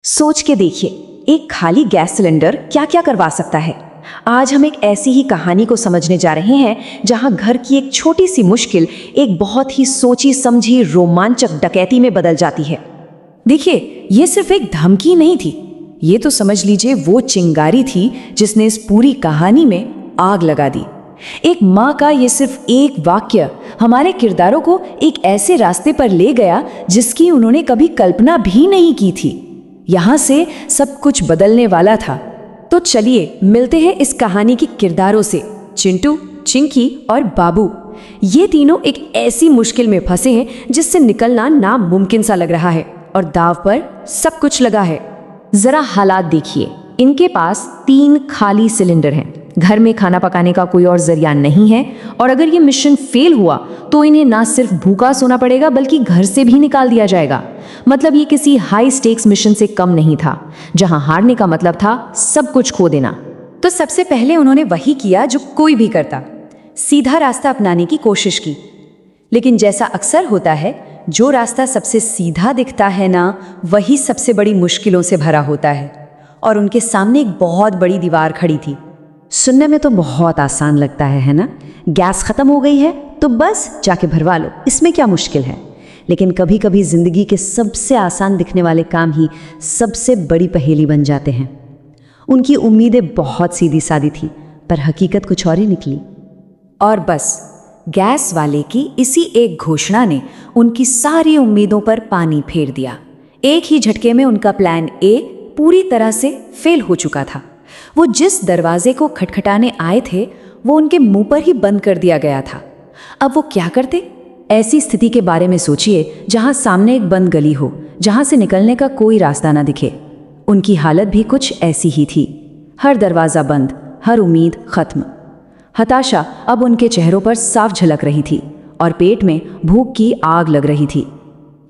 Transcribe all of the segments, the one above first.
सोच के देखिए, एक खाली गैस सिलेंडर क्या क्या करवा सकता है। आज हम एक ऐसी ही कहानी को समझने जा रहे हैं जहां घर की एक छोटी सी मुश्किल एक बहुत ही सोची समझी रोमांचक डकैती में बदल जाती है। देखिए, ये सिर्फ एक धमकी नहीं थी, ये तो समझ लीजिए वो चिंगारी थी जिसने इस पूरी कहानी में आग लगा दी। एक माँ का ये सिर्फ एक वाक्य हमारे किरदारों को एक ऐसे रास्ते पर ले गया जिसकी उन्होंने कभी कल्पना भी नहीं की थी। यहाँ से सब कुछ बदलने वाला था। तो चलिए मिलते हैं इस कहानी के किरदारों से। चिंटू, चिंकी और बाबू, ये तीनों एक ऐसी मुश्किल में फंसे हैं जिससे निकलना नामुमकिन सा लग रहा है और दाव पर सब कुछ लगा है। जरा हालात देखिए, इनके पास 3 खाली सिलेंडर हैं। घर में खाना पकाने का कोई और जरिया नहीं है और अगर ये मिशन फेल हुआ तो इन्हें ना सिर्फ भूखा सोना पड़ेगा बल्कि घर से भी निकाल दिया जाएगा। मतलब ये किसी हाई स्टेक्स मिशन से कम नहीं था, जहां हारने का मतलब था सब कुछ खो देना। तो सबसे पहले उन्होंने वही किया जो कोई भी करता, सीधा रास्ता अपनाने की कोशिश की। लेकिन जैसा अक्सर होता है, जो रास्ता सबसे सीधा दिखता है ना, वही सबसे बड़ी मुश्किलों से भरा होता है। और उनके सामने एक बहुत बड़ी दीवार खड़ी थी। सुनने में तो बहुत आसान लगता है ना? गैस खत्म हो गई है तो बस जाके भरवा लो, इसमें क्या मुश्किल है। लेकिन कभी कभी जिंदगी के सबसे आसान दिखने वाले काम ही सबसे बड़ी पहेली बन जाते हैं। उनकी उम्मीदें बहुत सीधी सादी थी, पर हकीकत कुछ और ही निकली। और बस गैस वाले की इसी एक घोषणा ने उनकी सारी उम्मीदों पर पानी फेर दिया। एक ही झटके में उनका प्लान ए पूरी तरह से फेल हो चुका था। वो जिस दरवाजे को खटखटाने आए थे वो उनके मुंह पर ही बंद कर दिया गया था। अब वो क्या करते? ऐसी स्थिति के बारे में सोचिए जहां सामने एक बंद गली हो, जहां से निकलने का कोई रास्ता ना दिखे। उनकी हालत भी कुछ ऐसी ही थी। हर दरवाजा बंद, हर उम्मीद खत्म। हताशा अब उनके चेहरों पर साफ झलक रही थी और पेट में भूख की आग लग रही थी।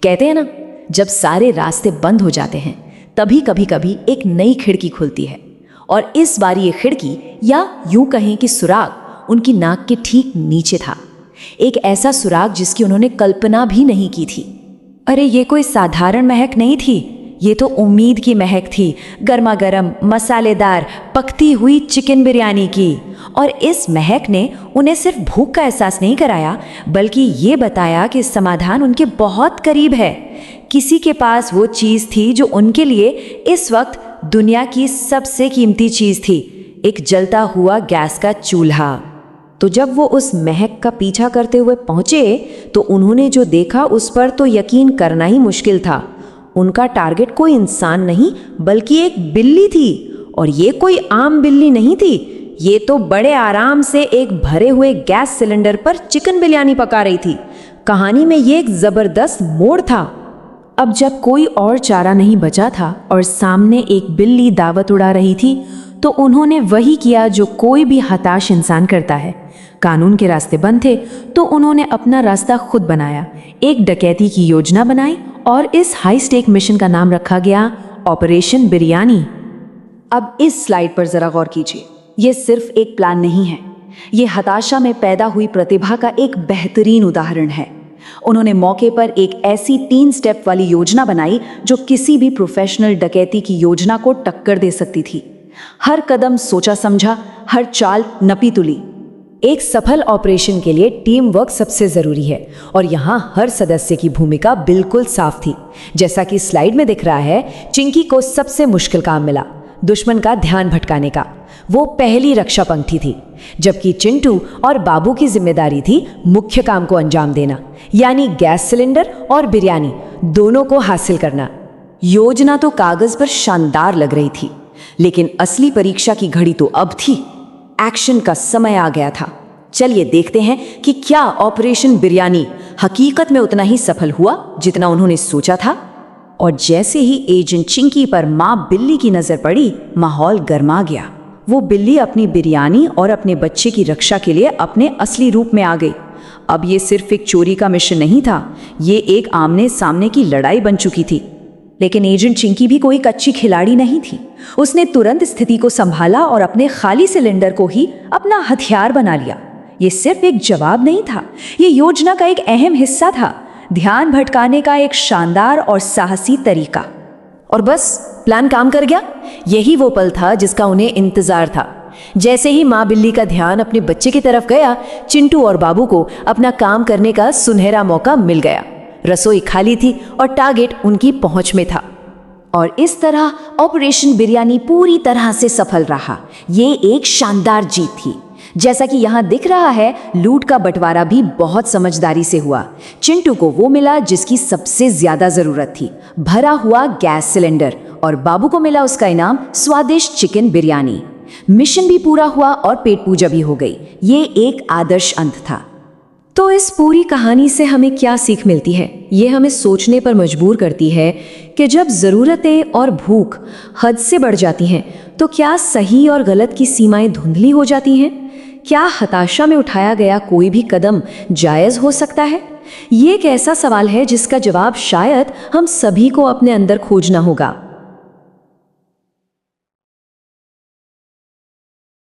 कहते हैं ना, जब सारे रास्ते बंद हो जाते हैं तभी कभी कभी एक नई खिड़की खुलती है। और इस बार ये खिड़की, या यूं कहें कि सुराग, उनकी नाक के ठीक नीचे था। एक ऐसा सुराग जिसकी उन्होंने कल्पना भी नहीं की थी। अरे ये कोई साधारण महक नहीं थी, ये तो उम्मीद की महक थी। गर्मा गर्म, मसालेदार, पकती हुई चिकन बिरयानी की। और इस महक ने उन्हें सिर्फ भूख का एहसास नहीं कराया, बल्कि ये बताया कि समाधान उनके बहुत करीब है। किसी के पास वो चीज़ थी जो उनके लिए इस वक्त दुनिया की सबसे कीमती चीज़ थी, एक जलता हुआ गैस का चूल्हा। तो जब वो उस महक का पीछा करते हुए पहुंचे तो उन्होंने जो देखा उस पर तो यकीन करना ही मुश्किल था। उनका टारगेट कोई इंसान नहीं बल्कि एक बिल्ली थी। और ये कोई आम बिल्ली नहीं थी, ये तो बड़े आराम से एक भरे हुए गैस सिलेंडर पर चिकन बिरयानी पका रही थी। कहानी में ये एक जबरदस्त मोड़ था। अब जब कोई और चारा नहीं बचा था और सामने एक बिल्ली दावत उड़ा रही थी, तो उन्होंने वही किया जो कोई भी हताश इंसान करता है। कानून के रास्ते बंद थे तो उन्होंने अपना रास्ता खुद बनाया। एक डकैती की योजना बनाई और इस हाई स्टेक मिशन का नाम रखा गया ऑपरेशन बिरयानी। अब इस स्लाइड पर जरा गौर कीजिए, ये सिर्फ एक प्लान नहीं है, ये हताशा में पैदा हुई प्रतिभा का एक बेहतरीन उदाहरण है। उन्होंने मौके पर एक ऐसी 3 स्टेप वाली योजना बनाई जो किसी भी प्रोफेशनल डकैती की योजना को टक्कर दे सकती थी। हर कदम सोचा समझा, हर चाल नपी तुली। एक सफल ऑपरेशन के लिए टीम वर्क सबसे जरूरी है और यहाँ हर सदस्य की भूमिका बिल्कुल साफ थी। जैसा कि स्लाइड में दिख रहा है, चिंकी को सबसे मुश्किल काम मिला, दुश्मन का ध्यान भटकाने का। वो पहली रक्षा पंक्ति थी, जबकि चिंटू और बाबू की जिम्मेदारी थी मुख्य काम को अंजाम देना, यानी गैस सिलेंडर और बिरयानी दोनों को हासिल करना। योजना तो कागज पर शानदार लग रही थी, लेकिन असली परीक्षा की घड़ी तो अब थी। एक्शन का समय आ गया था। चलिए देखते हैं कि क्या ऑपरेशन बिरयानी हकीकत में उतना ही सफल हुआ जितना उन्होंने सोचा था। और जैसे ही एजेंट चिंकी पर माँ बिल्ली की नजर पड़ी, माहौल गर्मा गया। वो बिल्ली अपनी बिरयानी और अपने बच्चे की रक्षा के लिए अपने असली रूप में आ गई। अब ये सिर्फ एक चोरी का मिशन नहीं था, ये एक आमने सामने की लड़ाई बन चुकी थी। लेकिन एजेंट चिंकी भी कोई कच्ची खिलाड़ी नहीं थी। उसने तुरंत स्थिति को संभाला और अपने खाली सिलेंडर को ही अपना हथियार बना लिया। ये सिर्फ एक जवाब नहीं था, ये योजना का एक अहम हिस्सा था, ध्यान भटकाने का एक शानदार और साहसी तरीका। और बस प्लान काम कर गया। यही वो पल था जिसका उन्हें इंतजार था। जैसे ही माँ बिल्ली का ध्यान अपने बच्चे की तरफ गया, चिंटू और बाबू को अपना काम करने का सुनहरा मौका मिल गया। रसोई खाली थी और टारगेट उनकी पहुंच में था। और इस तरह ऑपरेशन बिरयानी पूरी तरह से सफल रहा। ये एक शानदार जीत थी। जैसा कि यहाँ दिख रहा है, लूट का बंटवारा भी बहुत समझदारी से हुआ। चिंटू को वो मिला जिसकी सबसे ज्यादा जरूरत थी, भरा हुआ गैस सिलेंडर, और बाबू को मिला उसका इनाम, स्वादिष्ट चिकन बिरयानी। मिशन भी पूरा हुआ और पेट पूजा भी हो गई। ये एक आदर्श अंत था। तो इस पूरी कहानी से हमें क्या सीख मिलती है? ये हमें सोचने पर मजबूर करती है कि जब ज़रूरतें और भूख हद से बढ़ जाती हैं तो क्या सही और गलत की सीमाएं धुंधली हो जाती हैं? क्या हताशा में उठाया गया कोई भी कदम जायज़ हो सकता है? ये एक ऐसा सवाल है जिसका जवाब शायद हम सभी को अपने अंदर खोजना होगा।